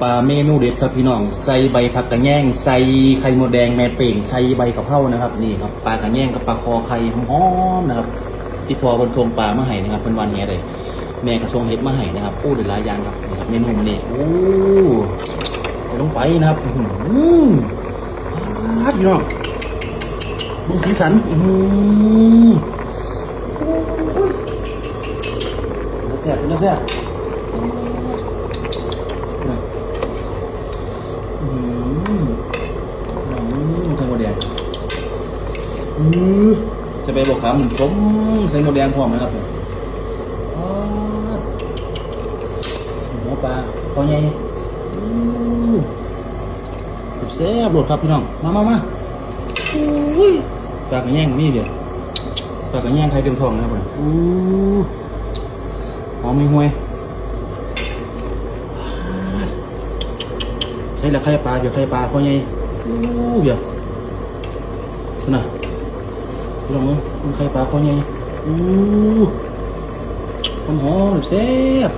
ปลาเมนูเด็ดครับพี่น้องใส่ใบผักกระแยงใส่ไข่มดแดงแม่เป่งใส่ใบกะเพรานะครับนี่ครับปลากระแยงกับปลาคอไข่หอมๆนะครับที่พอบนทรงปลามาให้นะครับเป็นวันแง่เลยแม่กระทรงเห็ดมาให้นะครับโอ้เดือดหลายอย่างครับนี่ครับเมนูมันนี่โอ้เอาลงไปนะครับพี่น้องดูสีสันน่าแซ่บน่าแซ่บใส่หมดแดงใส่ใบบอกคำสมใส่หมดแดงพร้อมนะครับหัวปลาคอใหญ่แซ่บโหลดครับพี่น้องมาปลากระแยงมีเดียวปลากระแยงไข่เต็มท้องนะครับผมหอมมีห้วยใช่ละไข่ปลาเดี๋ยวไข่ปลาคอใหญ่เดี๋ยวน่ะลองไข่ปลาคอใหญ่หอมแซ่บ